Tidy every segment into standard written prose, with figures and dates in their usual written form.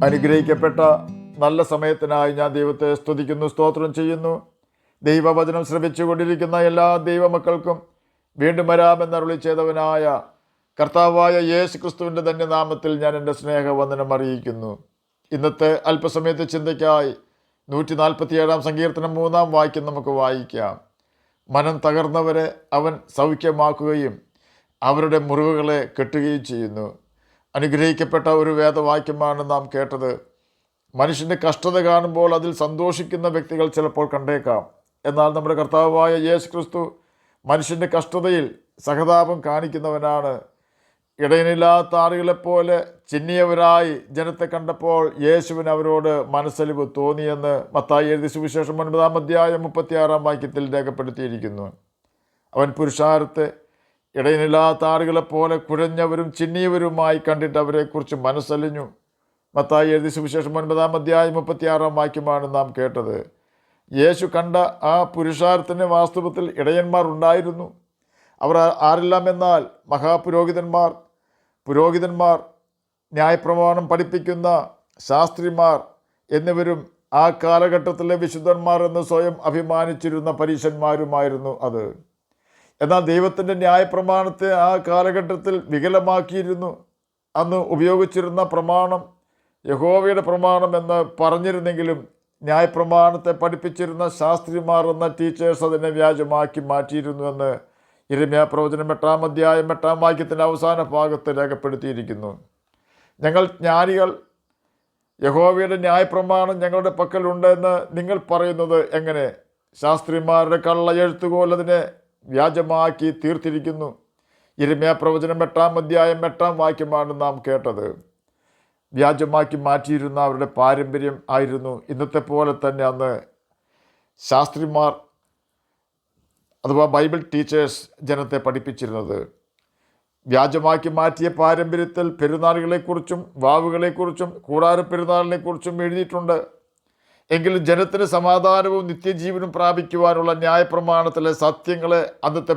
അനുഗ്രഹിക്കപ്പെട്ട നല്ല സമയത്തിനായി ഞാൻ ദൈവത്തെ സ്തുതിക്കുന്നു, സ്തോത്രം ചെയ്യുന്നു. ദൈവവചനം ശ്രമിച്ചുകൊണ്ടിരിക്കുന്ന എല്ലാ ദൈവമക്കൾക്കും വീണ്ടും വരാമെന്നരുളി ചെയ്തവനായ കർത്താവായ യേശു ക്രിസ്തുവിൻ്റെ തന്നെ നാമത്തിൽ ഞാൻ എൻ്റെ സ്നേഹവന്ദനം അറിയിക്കുന്നു. ഇന്നത്തെ അല്പസമയത്തെ ചിന്തയ്ക്കായി 147 സങ്കീർത്തനം 3 വാക്യം നമുക്ക് വായിക്കാം. മനം തകർന്നവരെ അവൻ സൗഖ്യമാക്കുകയും അവരുടെ മുറിവുകളെ കെട്ടുകയും ചെയ്യുന്നു. അനുഗ്രഹിക്കപ്പെട്ട ഒരു വേദവാക്യമാണ് നാം കേട്ടത്. മനുഷ്യൻ്റെ കഷ്ടത കാണുമ്പോൾ അതിൽ സന്തോഷിക്കുന്ന വ്യക്തികൾ ചിലപ്പോൾ കണ്ടേക്കാം. എന്നാൽ നമ്മുടെ കർത്താവായ യേശു ക്രിസ്തു മനുഷ്യൻ്റെ കഷ്ടതയിൽ സഹതാപം കാണിക്കുന്നവനാണ്. ഇടയനില്ലാത്ത ആളുകളെപ്പോലെ ചിന്നിയവരായി ജനത്തെ കണ്ടപ്പോൾ യേശുവിന് അവരോട് മനസ്സലിവ് തോന്നിയെന്ന് മത്തായി എഴുതിയ സുവിശേഷം 9 അധ്യായം 36 വാക്യത്തിൽ രേഖപ്പെടുത്തിയിരിക്കുന്നു. അവൻ പുരുഷാരത്തെ ഇടയനില്ലാത്ത ആളുകളെപ്പോലെ കുഴഞ്ഞവരും ചിന്നിയവരുമായി കണ്ടിട്ട് അവരെക്കുറിച്ച് മനസ്സലിഞ്ഞു. മത്തായി എഴുതിയ സുവിശേഷം 9 അധ്യായം 36 വാക്യമാണ് നാം കേട്ടത്. യേശു കണ്ട ആ പുരുഷാരത്തിന് വാസ്തവത്തിൽ ഇടയന്മാർ ഉണ്ടായിരുന്നു. അവർ ആരെല്ലാം എന്നാൽ പുരോഹിതന്മാർ, ന്യായപ്രമാണം പഠിപ്പിക്കുന്ന ശാസ്ത്രിമാർ എന്നിവരും ആ കാലഘട്ടത്തിലെ വിശുദ്ധന്മാർ എന്ന് സ്വയം അഭിമാനിച്ചിരുന്ന പരീശന്മാരുമായിരുന്നു അത്. എന്നാൽ ദൈവത്തിൻ്റെ ന്യായപ്രമാണത്തെ ആ കാലഘട്ടത്തിൽ വികലമാക്കിയിരുന്നു. അന്ന് ഉപയോഗിച്ചിരുന്ന പ്രമാണം യഹോവയുടെ പ്രമാണം എന്ന് പറഞ്ഞിരുന്നെങ്കിലും ന്യായപ്രമാണത്തെ പഠിപ്പിച്ചിരുന്ന ശാസ്ത്രിമാർ എന്ന ടീച്ചേഴ്സ് അതിനെ വ്യാജമാക്കി മാറ്റിയിരുന്നുവെന്ന് യിരെമ്യാ പ്രവചനം 8 അധ്യായം 8 വാക്യത്തിൻ്റെ അവസാന ഭാഗത്ത് രേഖപ്പെടുത്തിയിരിക്കുന്നു. ഞങ്ങൾ ജ്ഞാനികൾ, യഹോവയുടെ ന്യായപ്രമാണം ഞങ്ങളുടെ പക്കലുണ്ടെന്ന് നിങ്ങൾ പറയുന്നത് എങ്ങനെ? ശാസ്ത്രിമാരുടെ കള്ള എഴുത്തുകോൽ അതിനെ വ്യാജമാക്കി തീർത്തിരിക്കുന്നു. യിരെമ്യാ പ്രവചനം 8 അധ്യായം 8 വാക്യമാണ് നാം കേട്ടത്. വ്യാജമാക്കി മാറ്റിയിരുന്ന അവരുടെ പാരമ്പര്യം ആയിരുന്നു ഇന്നത്തെ പോലെ തന്നെ അന്ന് ശാസ്ത്രിമാർ അഥവാ ബൈബിൾ ടീച്ചേഴ്സ് ജനത്തെ പഠിപ്പിച്ചിരുന്നത്. വ്യാജമാക്കി മാറ്റിയ പാരമ്പര്യത്തിൽ പെരുന്നാളുകളെക്കുറിച്ചും വാവുകളെക്കുറിച്ചും കൂടാരപ്പെരുന്നാളിനെക്കുറിച്ചും എഴുതിയിട്ടുണ്ട്. എങ്കിലും ജനത്തിന് സമാധാനവും നിത്യജീവനും പ്രാപിക്കുവാനുള്ള ന്യായപ്രമാണത്തിലെ സത്യങ്ങളെ അന്നത്തെ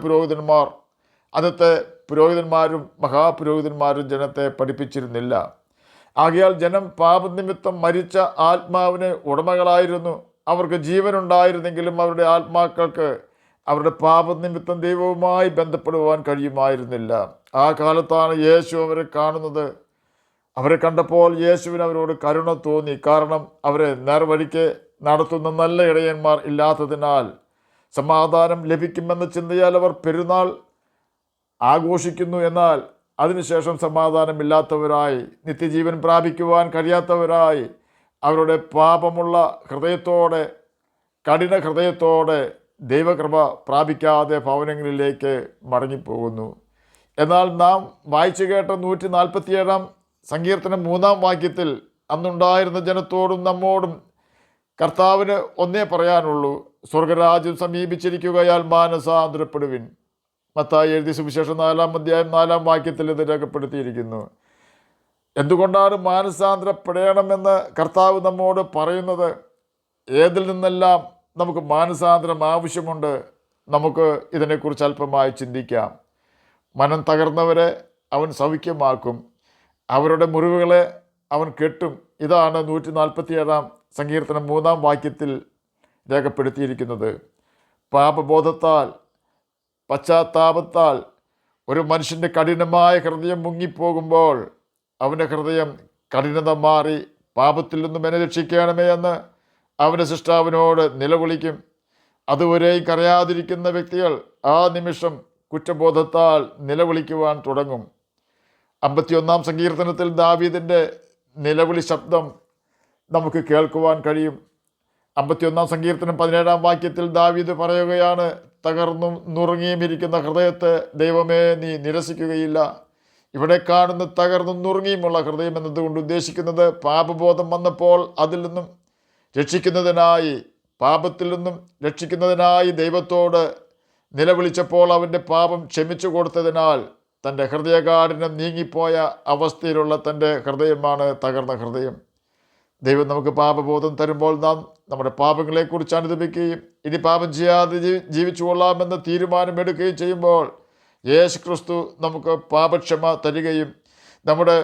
പുരോഹിതന്മാരും മഹാപുരോഹിതന്മാരും ജനത്തെ പഠിപ്പിച്ചിരുന്നില്ല. ആകയാൽ ജനം പാപനിമിത്തം മരിച്ച ആത്മാവിന് ഉടമകളായിരുന്നു. അവർക്ക് ജീവനുണ്ടായിരുന്നെങ്കിലും അവരുടെ ആത്മാക്കൾക്ക് അവരുടെ പാപനിമിത്തം ദൈവവുമായി ബന്ധപ്പെടുവാൻ കഴിയുമായിരുന്നില്ല. ആ കാലത്താണ് യേശു അവരെ കാണുന്നത്. അവരെ കണ്ടപ്പോൾ യേശുവിന് അവരോട് കരുണ തോന്നി. കാരണം അവരെ നേർവഴിക്ക് നടത്തുന്ന നല്ല ഇടയന്മാർ ഇല്ലാത്തതിനാൽ സമാധാനം ലഭിക്കുമെന്ന ചിന്തയാൽ അവർ പെരുന്നാൾ ആഘോഷിക്കുന്നു. എന്നാൽ അതിനുശേഷം സമാധാനമില്ലാത്തവരായി, നിത്യജീവൻ പ്രാപിക്കുവാൻ കഴിയാത്തവരായി, അവരുടെ പാപമുള്ള ഹൃദയത്തോടെ, കഠിന ഹൃദയത്തോടെ ദൈവകൃപ പ്രാപിക്കാതെ ഭവനങ്ങളിലേക്ക് മടങ്ങിപ്പോകുന്നു. എന്നാൽ നാം വായിച്ചു കേട്ട 147 സങ്കീർത്തനം 3 വാക്യത്തിൽ അന്നുണ്ടായിരുന്ന ജനത്തോടും നമ്മോടും കർത്താവിന് ഒന്നേ പറയാനുള്ളൂ: സ്വർഗരാജ്യം സമീപിച്ചിരിക്കുകയാൽ മാനസാന്തരപ്പെടുവിൻ. മത്തായി എഴുതിയ സുവിശേഷം 4 അധ്യായം 4 വാക്യത്തിൽ ഇത് രേഖപ്പെടുത്തിയിരിക്കുന്നു. എന്തുകൊണ്ടാണ് മാനസാന്തരപ്പെടണമെന്ന് കർത്താവ് നമ്മോട് പറയുന്നത്? ഏതിൽ നിന്നെല്ലാം നമുക്ക് മാനസാന്തരം ആവശ്യമുണ്ട്? നമുക്ക് ഇതിനെക്കുറിച്ച് അല്പമായി ചിന്തിക്കാം. മനം തകർന്നവരെ അവൻ സൗഖ്യമാക്കും, അവരുടെ മുറിവുകളെ അവൻ കെട്ടും. ഇതാണ് 147 സങ്കീർത്തനം 3 വാക്യത്തിൽ രേഖപ്പെടുത്തിയിരിക്കുന്നത്. പാപബോധത്താൽ, പശ്ചാത്താപത്താൽ ഒരു മനുഷ്യൻ്റെ കഠിനമായ ഹൃദയം മുങ്ങിപ്പോകുമ്പോൾ അവൻ്റെ ഹൃദയം കഠിനത മാറി പാപത്തിൽ നിന്നും എന്നെ രക്ഷിക്കണമേ എന്ന് അവൻ്റെ സൃഷ്ടാവിനോട് നിലവിളിക്കും. അതുവരെയും കരയാതിരിക്കുന്ന വ്യക്തികൾ ആ നിമിഷം കുറ്റബോധത്താൽ നിലവിളിക്കുവാൻ തുടങ്ങും. 51 സങ്കീർത്തനത്തിൽ ദാവീദിൻ്റെ നിലവിളി ശബ്ദം നമുക്ക് കേൾക്കുവാൻ കഴിയും. 51 സങ്കീർത്തനം 17 വാക്യത്തിൽ ദാവീദ് പറയുകയാണ്: തകർന്നും നുറുങ്ങിയും ഇരിക്കുന്ന ഹൃദയത്തെ ദൈവമേ നീ നിരസിക്കുകയില്ല. ഇവിടെ കാണുന്ന തകർന്നും നുറുങ്ങിയുമുള്ള ഹൃദയം എന്നതുകൊണ്ട് ഉദ്ദേശിക്കുന്നത് പാപബോധം വന്നപ്പോൾ അതിൽ നിന്നും രക്ഷിക്കുന്നതിനായി, പാപത്തിൽ നിന്നും രക്ഷിക്കുന്നതിനായി ദൈവത്തോട് നിലവിളിച്ചപ്പോൾ അവൻ്റെ പാപം ക്ഷമിച്ചു കൊടുത്തതിനാൽ തൻ്റെ ഹൃദയകാഠിനം നീങ്ങിപ്പോയ അവസ്ഥയിലുള്ള തൻ്റെ ഹൃദയമാണ് തകർന്ന ഹൃദയം. ദൈവം നമുക്ക് പാപബോധം തരുമ്പോൾ നാം നമ്മുടെ പാപങ്ങളെക്കുറിച്ച് അനുദപിക്കുകയും ഇനി പാപം ചെയ്യാതെ ജീവിച്ചു കൊള്ളാമെന്ന് തീരുമാനമെടുക്കുകയും ചെയ്യുമ്പോൾ യേശു ക്രിസ്തു നമുക്ക് പാപക്ഷമ തരികയും നമ്മുടെ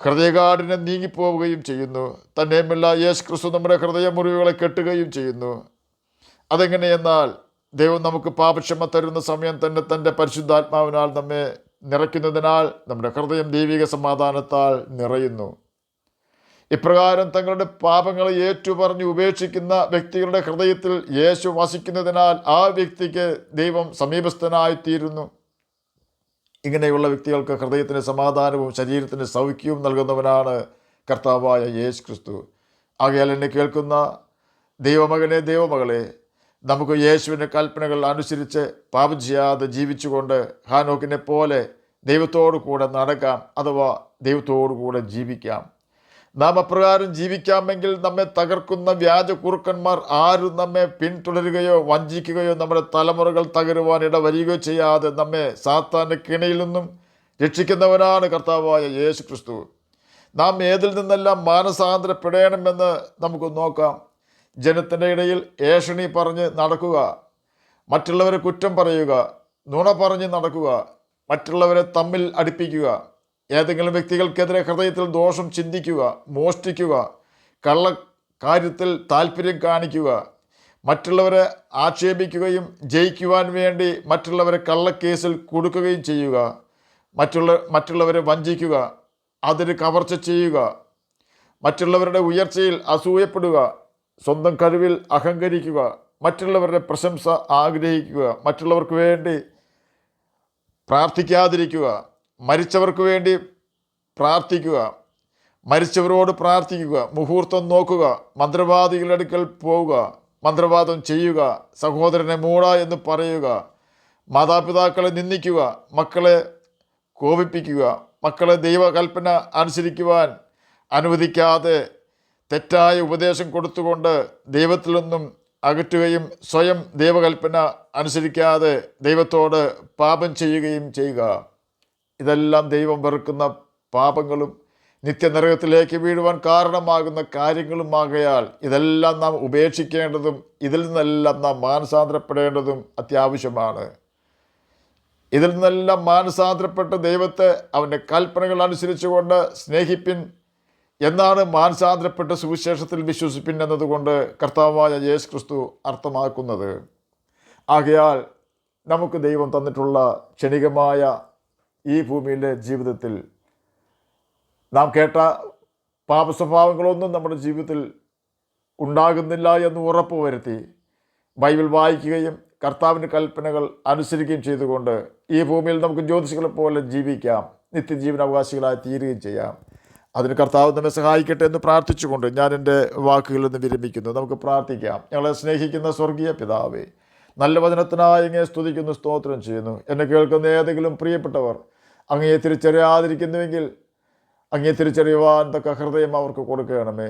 ഹൃദയകാഠിന്യം നീങ്ങിപ്പോവുകയും ചെയ്യുന്നു. തന്നെയുമല്ല, യേശു ക്രിസ്തു നമ്മുടെ ഹൃദയമുറിവുകളെ കെട്ടുകയും ചെയ്യുന്നു. അതെങ്ങനെയെന്നാൽ, ദൈവം നമുക്ക് പാപക്ഷമ തരുന്ന സമയം തന്നെ തൻ്റെ പരിശുദ്ധാത്മാവിനാൽ നമ്മെ നിറയ്ക്കുന്നതിനാൽ നമ്മുടെ ഹൃദയം ദൈവിക സമാധാനത്താൽ നിറയുന്നു. ഇപ്രകാരം തങ്ങളുടെ പാപങ്ങളെ ഏറ്റുപറഞ്ഞ് ഉപേക്ഷിക്കുന്ന വ്യക്തികളുടെ ഹൃദയത്തിൽ യേശു വസിക്കുന്നതിനാൽ ആ വ്യക്തിക്ക് ദൈവം സമീപസ്ഥനായിത്തീരുന്നു. ഇങ്ങനെയുള്ള വ്യക്തികൾക്ക് ഹൃദയത്തിന് സമാധാനവും ശരീരത്തിന് സൗഖ്യവും നൽകുന്നവനാണ് കർത്താവായ യേശു ക്രിസ്തു. ആകയാൽ എന്നെ കേൾക്കുന്ന ദൈവമകനെ, ദൈവമകളെ, നമുക്ക് യേശുവിൻ്റെ കൽപ്പനകൾ അനുസരിച്ച് പാപം ചെയ്യാതെ ജീവിച്ചുകൊണ്ട് ഹാനോക്കിനെ പോലെ ദൈവത്തോടു കൂടെ നടക്കാം, അഥവാ ദൈവത്തോടു കൂടെ ജീവിക്കാം. നാം അപ്രകാരം ജീവിക്കാമെങ്കിൽ നമ്മെ തകർക്കുന്ന വ്യാജ കുറുക്കന്മാർ ആരും നമ്മെ പിന്തുടരുകയോ വഞ്ചിക്കുകയോ നമ്മുടെ തലമുറകൾ തകരുവാൻ ഇടവരികയോ ചെയ്യാതെ നമ്മെ സാത്താൻ്റെ കിണയിൽ നിന്നും രക്ഷിക്കുന്നവനാണ് കർത്താവായ യേശു ക്രിസ്തു. നാം ഏതിൽ നിന്നെല്ലാം മാനസാന്തരപ്പെടണമെന്ന് നമുക്ക് നോക്കാം. ജനത്തിൻ്റെ ഇടയിൽ ഏഷണി പറഞ്ഞ് നടക്കുക, മറ്റുള്ളവരെ കുറ്റം പറയുക, നുണ പറഞ്ഞ് നടക്കുക, മറ്റുള്ളവരെ തമ്മിൽ അടുപ്പിക്കുക, ഏതെങ്കിലും വ്യക്തികൾക്കെതിരെ ഹൃദയത്തിൽ ദോഷം ചിന്തിക്കുക, മോഷ്ടിക്കുക, കള്ളക്കാര്യത്തിൽ താല്പര്യം കാണിക്കുക, മറ്റുള്ളവരെ ആക്ഷേപിക്കുകയും ജയിക്കുവാൻ വേണ്ടി മറ്റുള്ളവരെ കള്ളക്കേസിൽ കൊടുക്കുകയും ചെയ്യുക, മറ്റുള്ളവരെ വഞ്ചിക്കുക, അതിന് കവർച്ച ചെയ്യുക, മറ്റുള്ളവരുടെ ഉയർച്ചയിൽ അസൂയപ്പെടുക, സ്വന്തം കഴിവിൽ അഹങ്കരിക്കുക, മറ്റുള്ളവരുടെ പ്രശംസ ആഗ്രഹിക്കുക, മറ്റുള്ളവർക്ക് വേണ്ടി പ്രാർത്ഥിക്കാതിരിക്കുക, മരിച്ചവർക്ക് വേണ്ടി പ്രാർത്ഥിക്കുക, മരിച്ചവരോട് പ്രാർത്ഥിക്കുക, മുഹൂർത്തം നോക്കുക, മന്ത്രവാദികളുടെ അടുക്കൽ പോവുക, മന്ത്രവാദം ചെയ്യുക, സഹോദരനെ മൂട എന്ന് പറയുക, മാതാപിതാക്കളെ നിന്ദിക്കുക, മക്കളെ കോപിപ്പിക്കുക, മക്കളെ ദൈവകൽപ്പന അനുസരിക്കുവാൻ അനുവദിക്കാതെ തെറ്റായ ഉപദേശം കൊടുത്തുകൊണ്ട് ദൈവത്തിൽ നിന്നും അകറ്റുകയും സ്വയം ദൈവകൽപ്പന അനുസരിക്കാതെ ദൈവത്തോട് പാപം ചെയ്യുകയും ചെയ്യുക. ഇതെല്ലാം ദൈവം വെറുക്കുന്ന പാപങ്ങളും നിത്യനരകത്തിലേക്ക് വീഴുവാൻ കാരണമാകുന്ന കാര്യങ്ങളുമാകയാൽ ഇതെല്ലാം നാം ഉപേക്ഷിക്കേണ്ടതും ഇതിൽ നിന്നെല്ലാം നാം മാനസാന്തരപ്പെടേണ്ടതും അത്യാവശ്യമാണ്. ഇതിൽ നിന്നെല്ലാം മാനസാന്തരപ്പെട്ട് ദൈവത്തെ അവൻ്റെ കൽപ്പനകൾ അനുസരിച്ചുകൊണ്ട് സ്നേഹിപ്പിൻ എന്നാണ് മാനസാന്തരപ്പെട്ട് സുവിശേഷത്തിൽ വിശ്വസിപ്പിൻ എന്നതുകൊണ്ട് കർത്താവായ യേശു ക്രിസ്തു അർത്ഥമാക്കുന്നത്. ആകയാൽ നമുക്ക് ദൈവം തന്നിട്ടുള്ള ക്ഷണികമായ ഈ ഭൂമിയിലെ ജീവിതത്തിൽ നാം കേട്ട പാപസ്വഭാവങ്ങളൊന്നും നമ്മുടെ ജീവിതത്തിൽ ഉണ്ടാകുന്നില്ല എന്ന് ഉറപ്പ് വരുത്തി ബൈബിൾ വായിക്കുകയും കർത്താവിൻ്റെ കൽപ്പനകൾ അനുസരിക്കുകയും ചെയ്തുകൊണ്ട് ഈ ഭൂമിയിൽ നമുക്ക് ജ്യോതിഷികളെ പോലെ ജീവിക്കാം, നിത്യജീവനാവകാശികളായി തീരുകയും ചെയ്യാം. അതിന് കർത്താവ് നമ്മെ സഹായിക്കട്ടെ എന്ന് പ്രാർത്ഥിച്ചുകൊണ്ട് ഞാൻ എൻ്റെ വാക്കുകളിൽ നിന്ന് വിരമിക്കുന്നു. നമുക്ക് പ്രാർത്ഥിക്കാം. ഞങ്ങളെ സ്നേഹിക്കുന്ന സ്വർഗീയ പിതാവേ, നല്ല വചനത്തിനായി അങ്ങയെ സ്തുതിക്കുന്നു, സ്തോത്രം ചെയ്യുന്നു. എന്നെ കേൾക്കുന്ന ഏതെങ്കിലും പ്രിയപ്പെട്ടവർ അങ്ങയെ തിരിച്ചറിയാതിരിക്കുന്നുവെങ്കിൽ അങ്ങയെ തിരിച്ചറിയുവാൻ തക്ക ഹൃദയം അവർക്ക് കൊടുക്കണമേ.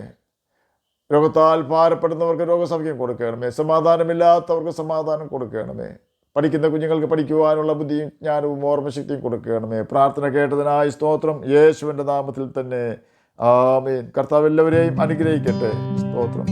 രോഗത്താൽ ഭാരപ്പെടുന്നവർക്ക് രോഗസൗഖ്യം കൊടുക്കണമേ. സമാധാനമില്ലാത്തവർക്ക് സമാധാനം കൊടുക്കണമേ. പഠിക്കുന്ന കുഞ്ഞുങ്ങൾക്ക് പഠിക്കുവാനുള്ള ബുദ്ധിയും ജ്ഞാനവും ഓർമ്മശക്തിയും കൊടുക്കണമേ. പ്രാർത്ഥന കേട്ടതിനായി സ്തോത്രം, യേശുവിൻ്റെ നാമത്തിൽ തന്നെ ആമേൻ. കർത്താവ് എല്ലാവരെയും അനുഗ്രഹിക്കട്ടെ. സ്തോത്രം.